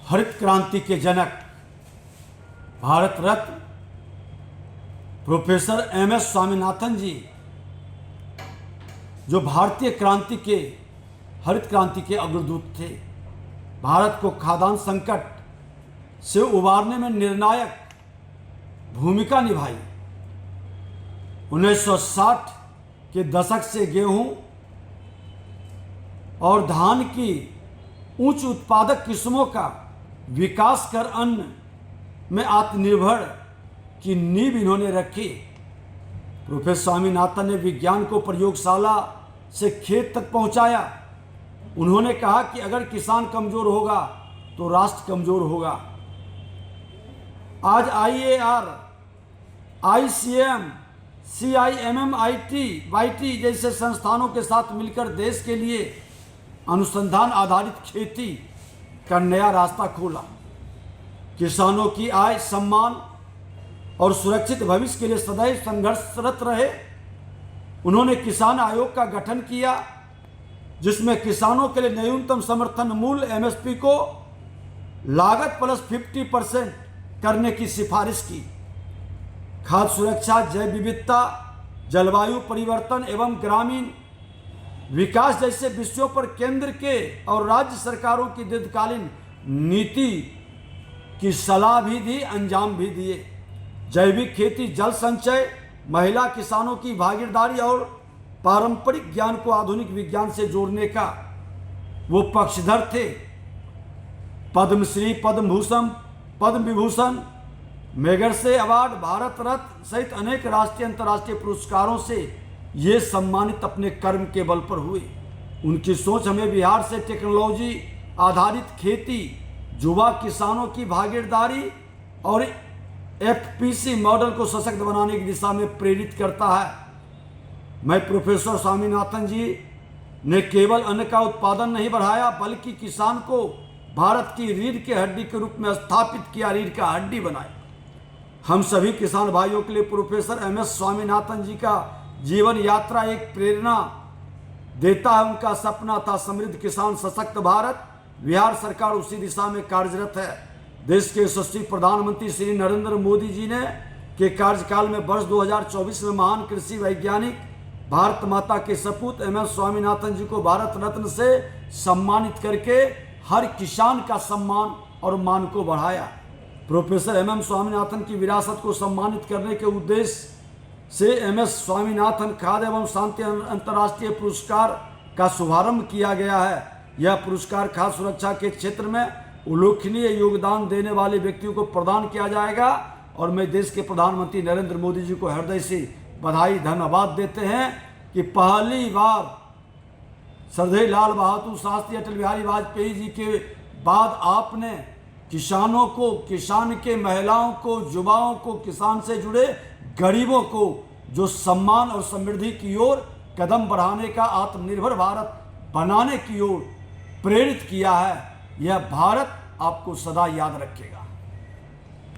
हरित क्रांति के जनक भारत रत्न प्रोफेसर एम.एस. स्वामीनाथन जी, जो भारतीय क्रांति के हरित क्रांति के अग्रदूत थे, भारत को खाद्यान्न संकट से उबारने में निर्णायक भूमिका निभाई। 1960 के दशक से गेहूं और धान की उच्च उत्पादक किस्मों का विकास कर अन्न में आत्मनिर्भर की नींव इन्होंने रखी। प्रोफेसर स्वामीनाथन ने विज्ञान को प्रयोगशाला से खेत तक पहुंचाया। उन्होंने कहा कि अगर किसान कमजोर होगा तो राष्ट्र कमजोर होगा। आज IAR, ICM, CIMMIT जैसे संस्थानों के साथ मिलकर देश के लिए अनुसंधान आधारित खेती का नया रास्ता खोला। किसानों की आय, सम्मान और सुरक्षित भविष्य के लिए सदैव संघर्षरत रहे। उन्होंने किसान आयोग का गठन किया, जिसमें किसानों के लिए न्यूनतम समर्थन मूल्य MSP को लागत प्लस 50% करने की सिफारिश की। खाद्य सुरक्षा, जैव विविधता, जलवायु परिवर्तन एवं ग्रामीण विकास जैसे विषयों पर केंद्र के और राज्य सरकारों की दीर्घकालीन नीति की सलाह भी दी, अंजाम भी दिए। जैविक खेती, जल संचय, महिला किसानों की भागीदारी और पारंपरिक ज्ञान को आधुनिक विज्ञान से जोड़ने का वो पक्षधर थे। पद्मश्री, पद्म भूषण, पद्म विभूषण, मैगसेसे अवार्ड, भारत रत्न सहित अनेक राष्ट्रीय अंतर्राष्ट्रीय पुरस्कारों से ये सम्मानित अपने कर्म के बल पर हुए। उनकी सोच हमें बिहार से टेक्नोलॉजी आधारित खेती, युवा किसानों की भागीदारी और FPC मॉडल को सशक्त बनाने की दिशा में प्रेरित करता है। मैं प्रोफेसर स्वामीनाथन जी ने केवल अन्न का उत्पादन नहीं बढ़ाया, बल्कि किसान को भारत की रीढ़ की हड्डी के रूप में स्थापित किया, रीढ़ का हड्डी बनाया। हम सभी किसान भाइयों के लिए प्रोफेसर M.S. स्वामीनाथन जी का जीवन यात्रा एक प्रेरणा देता है। उनका सपना था समृद्ध किसान, सशक्त भारत। बिहार सरकार उसी दिशा में कार्यरत है। देश के यशस्वी प्रधानमंत्री श्री नरेंद्र मोदी जी ने के कार्यकाल में वर्ष 2024 में महान कृषि वैज्ञानिक, भारत माता के सपूत M.S. स्वामीनाथन जी को भारत रत्न से सम्मानित करके हर किसान का सम्मान और मान को बढ़ाया। Professor M.M. स्वामीनाथन की विरासत को सम्मानित करने के उद्देश्य से M.S. स्वामीनाथन खाद्य एवं शांति अंतर्राष्ट्रीय पुरस्कार का शुभारंभ किया गया है। यह पुरस्कार खाद्य सुरक्षा के क्षेत्र में उल्लेखनीय योगदान देने वाले व्यक्तियों को प्रदान किया जाएगा। और मैं देश के प्रधानमंत्री नरेंद्र मोदी जी को हृदय से बधाई, धन्यवाद देते हैं कि पहली बार श्रद्धेय लाल बहादुर शास्त्री, अटल बिहारी वाजपेयी जी के बाद आपने किसानों को, किसान के महिलाओं को, युवाओं को, किसान से जुड़े गरीबों को जो सम्मान और समृद्धि की ओर कदम बढ़ाने का, आत्मनिर्भर भारत बनाने की ओर प्रेरित किया है। यह भारत आपको सदा याद रखेगा।